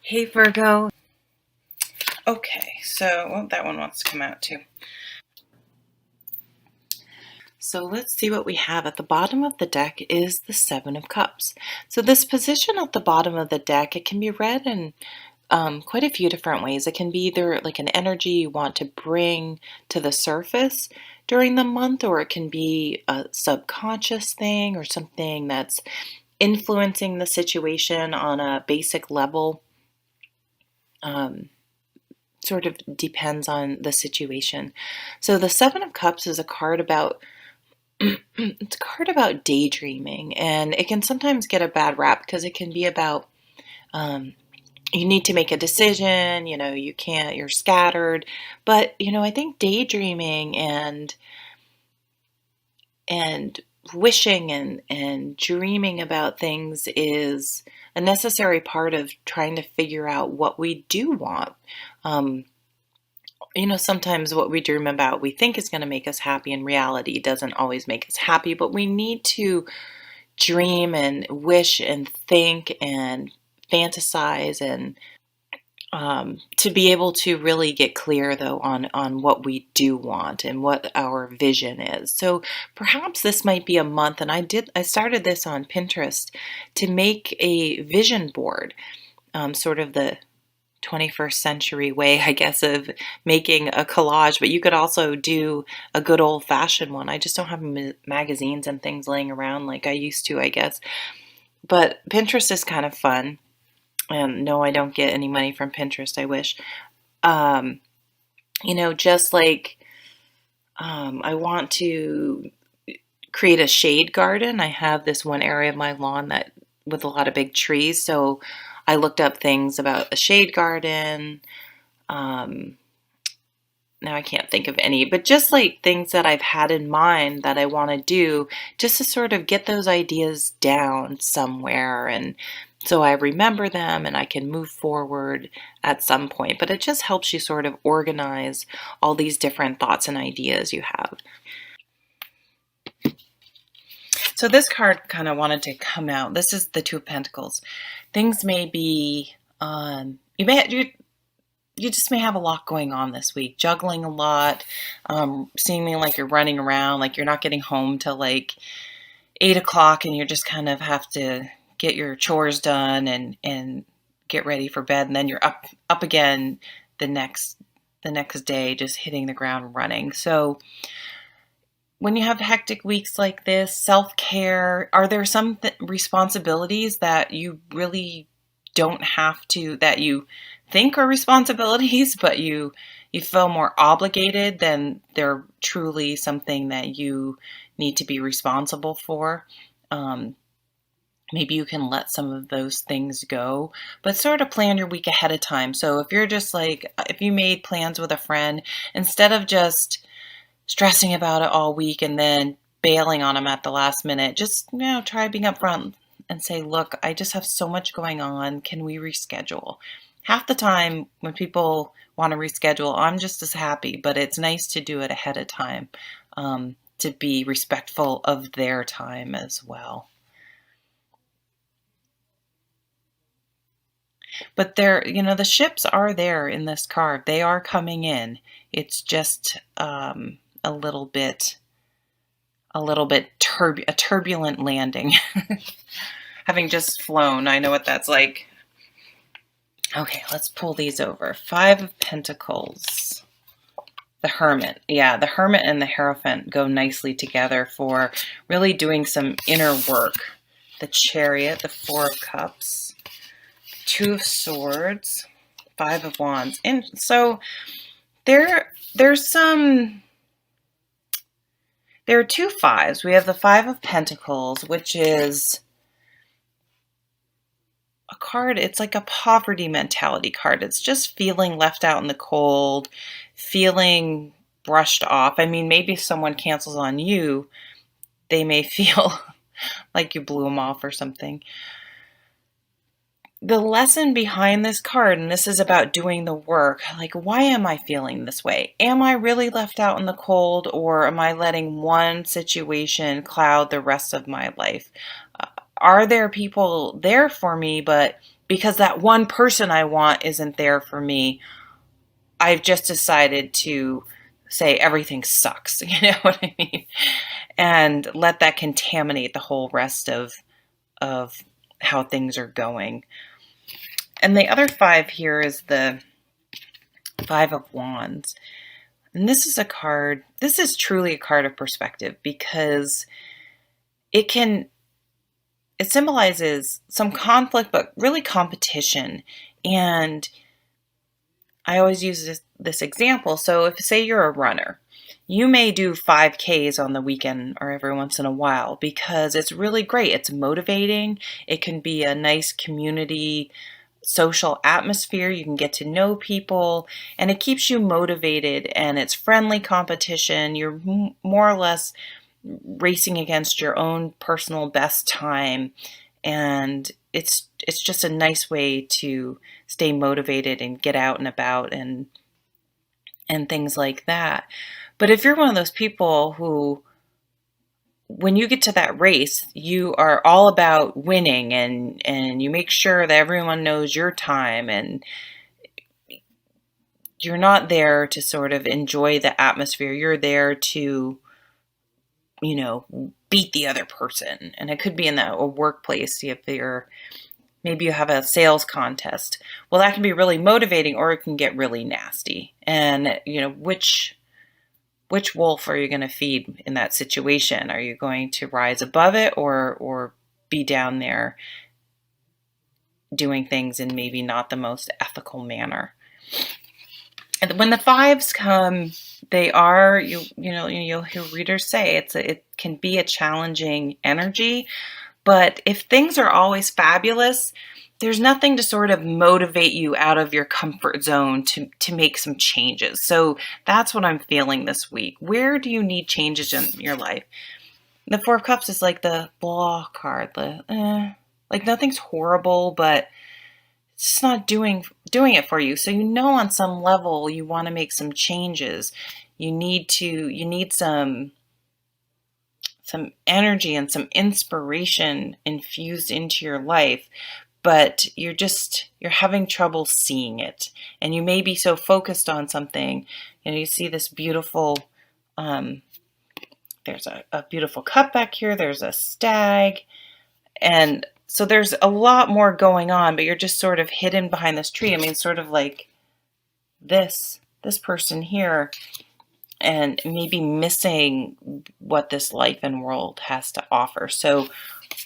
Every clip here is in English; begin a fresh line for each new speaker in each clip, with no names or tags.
Hey Virgo. Okay, so that one wants to come out too. So let's see what we have. At the bottom of the deck is the Seven of Cups. So this position at the bottom of the deck, it can be read in quite a few different ways. It can be either like an energy you want to bring to the surface during the month, or it can be a subconscious thing or something that's influencing the situation on a basic level. Sort of depends on the situation. So the Seven of Cups is a card about it's a card about daydreaming, and it can sometimes get a bad rap because it can be about um, you need to make a decision. You can't. You're scattered, but I think daydreaming and wishing and dreaming about things is a necessary part of trying to figure out what we do want. Um, sometimes what we dream about we think is going to make us happy. In reality, it doesn't always make us happy, but we need to dream and wish and think and fantasize and to be able to really get clear though on what we do want and what our vision is. So perhaps this might be a month, and I started this on Pinterest to make a vision board, sort of the 21st century way, I guess, of making a collage, but you could also do a good old fashioned one. I just don't have magazines and things laying around like I used to, I guess. But Pinterest is kind of fun. And no, I don't get any money from Pinterest. I wish. Um, just like I want to create a shade garden. I have this one area of my lawn that with a lot of big trees. So I looked up things about a shade garden. Um, Now I can't think of any, but just like things that I've had in mind that I want to do, just to sort of get those ideas down somewhere. And so I remember them and I can move forward at some point. But it just helps you sort of organize all these different thoughts and ideas you have. So this card kind of wanted to come out. This is the Two of Pentacles. Things may be, you just may have a lot going on this week, juggling a lot, seeming like you're running around, like you're not getting home till like 8 o'clock, and you just kind of have to get your chores done and get ready for bed, and then you're up again the next day, just hitting the ground running. So when you have hectic weeks like this, self-care, are there some responsibilities that you really don't have to, that you think are responsibilities, but you feel more obligated than they're truly something that you need to be responsible for? Um, Maybe you can let some of those things go, but sort of plan your week ahead of time. So if you're just like, if you made plans with a friend, instead of just stressing about it all week and then bailing on them at the last minute, just try being upfront and say, look, I just have so much going on. Can we reschedule? Half the time when people want to reschedule, I'm just as happy, but it's nice to do it ahead of time, to be respectful of their time as well. But the ships are there in this card. They are coming in. It's just a little bit a turbulent landing. Having just flown, I know what that's like. Okay, let's pull these over. Five of Pentacles. The Hermit. Yeah, the Hermit and the Hierophant go nicely together for really doing some inner work. The Chariot, the Four of Cups, Two of Swords, Five of Wands. And so there's some... There are two fives. We have the Five of Pentacles, which is a card, it's like a poverty mentality card. It's just feeling left out in the cold, feeling brushed off. I mean, maybe if someone cancels on you, they may feel like you blew them off or something. The lesson behind this card, and this is about doing the work, like, why am I feeling this way? Am I really left out in the cold, or am I letting one situation cloud the rest of my life? Are there people there for me, but because that one person I want isn't there for me, I've just decided to say everything sucks. You know what I mean? And let that contaminate the whole rest of how things are going. And the other 5 here is the 5 of Wands. And this is truly a card of perspective, because it symbolizes some conflict, but really competition. And I always use this example. So if, say, you're a runner, you may do 5Ks on the weekend or every once in a while, because it's really great. It's motivating. It can be a nice community, social atmosphere. You can get to know people, and it keeps you motivated, and it's friendly competition. You're more or less racing against your own personal best time, and it's just a nice way to stay motivated and get out and about and things like that. But if you're one of those people who, when you get to that race, you are all about winning, and you make sure that everyone knows your time, and you're not there to sort of enjoy the atmosphere. You're there to, beat the other person. And it could be in a workplace. Maybe you have a sales contest. Well, that can be really motivating, or it can get really nasty. And, which wolf are you going to feed in that situation? Are you going to rise above it, or be down there doing things in maybe not the most ethical manner? And when the 5s come, they are, you'll hear readers say it can be a challenging energy. But if things are always fabulous, there's nothing to sort of motivate you out of your comfort zone to make some changes. So that's what I'm feeling this week. Where do you need changes in your life? The 4 of Cups is like the blah card. Like nothing's horrible, but it's just not doing it for you. So on some level you want to make some changes. You need some energy and some inspiration infused into your life, but you're having trouble seeing it. And you may be so focused on something. You see this beautiful, there's a beautiful cup back here. There's a stag. And so there's a lot more going on, but you're just sort of hidden behind this tree. I mean, sort of like this person here, and maybe missing what this life and world has to offer. So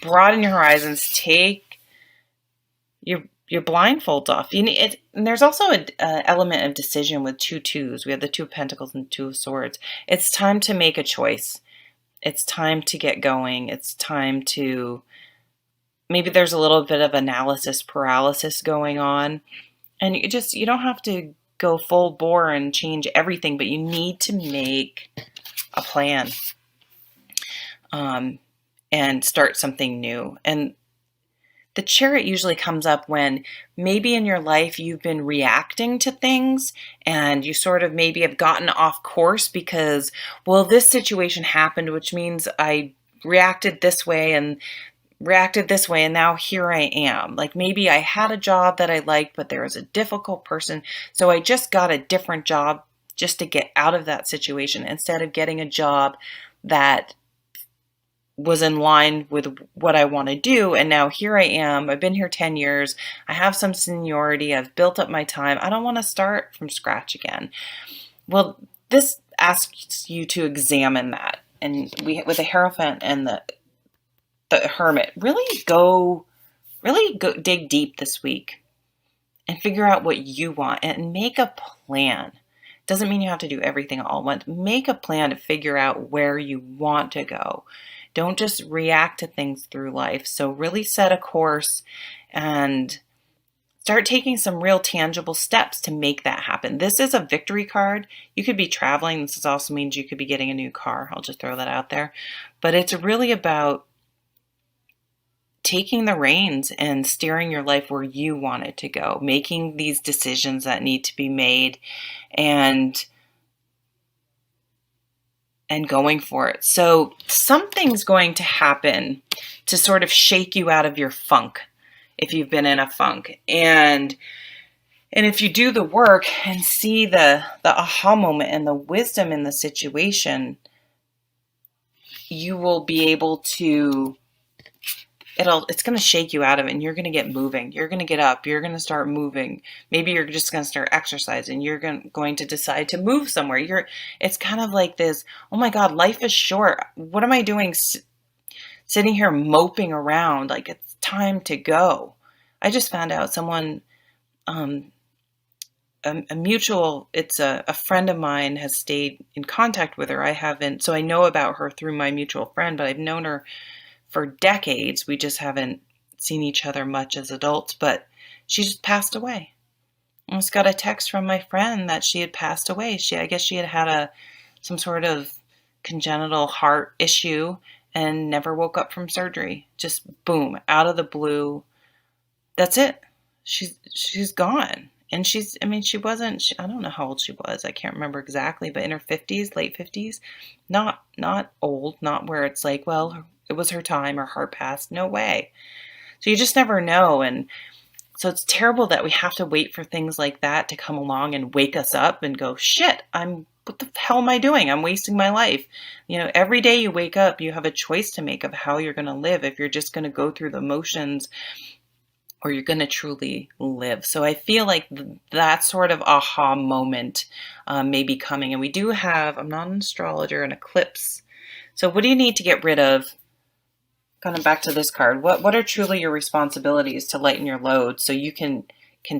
broaden your horizons, take your blindfolds off. And there's also an element of decision with 2 2s. We have the 2 of Pentacles and 2 of Swords. It's time to make a choice. It's time to get going. It's time to, maybe there's a little bit of analysis paralysis going on. And you don't have to go full bore and change everything, but you need to make a plan and start something new. And the Chariot usually comes up when maybe in your life you've been reacting to things, and you sort of maybe have gotten off course because, well, this situation happened, which means I reacted this way and now here I am. Like maybe I had a job that I liked, but there was a difficult person, so I just got a different job just to get out of that situation, instead of getting a job that was in line with what I want to do. And now here I am. I've been here 10 years. I have some seniority. I've built up my time. I don't want to start from scratch again. Well, this asks you to examine that. And with the Hierophant and the Hermit, really go dig deep this week and figure out what you want and make a plan. Doesn't mean you have to do everything all at once. Make a plan to figure out where you want to go. Don't just react to things through life. So really set a course and start taking some real tangible steps to make that happen. This is a victory card. You could be traveling. This also means you could be getting a new car. I'll just throw that out there. But it's really about taking the reins and steering your life where you want it to go, making these decisions that need to be made, and going for it. So something's going to happen to sort of shake you out of your funk. if you've been in a funk. And if you do the work and see the aha moment and the wisdom in the situation, you will be able to, it's going to shake you out of it, and you're going to get moving. You're going to get up. You're going to start moving. Maybe you're just going to start exercising. You're going to decide to move somewhere. It's kind of like this, oh my God, life is short. What am I doing sitting here moping around? Like, it's time to go. I just found out someone, a mutual, it's a friend of mine has stayed in contact with her. I haven't, so I know about her through my mutual friend, but I've known her for decades. We just haven't seen each other much as adults, but she just passed away. I just got a text from my friend that she had passed away. I guess she had some sort of congenital heart issue and never woke up from surgery. Just boom, out of the blue. That's it. She's gone. And she wasn't, I don't know how old she was. I can't remember exactly, but in her 50s, late 50s, not old, not where it's like, well, it was her time, her heart passed. No way. So you just never know. And so it's terrible that we have to wait for things like that to come along and wake us up and go, shit, what the hell am I doing? I'm wasting my life. Every day you wake up, you have a choice to make of how you're going to live. If you're just going to go through the motions, or you're going to truly live. So I feel like that sort of aha moment may be coming. And we do have, I'm not an astrologer, an eclipse. So what do you need to get rid of? Kind of back to this card. What are truly your responsibilities to lighten your load so you can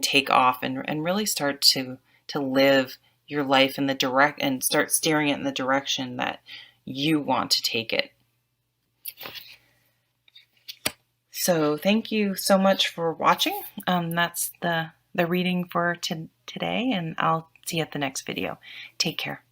take off and really start to live your life in the and start steering it in the direction that you want to take it. So thank you so much for watching. That's the reading for today, and I'll see you at the next video. Take care.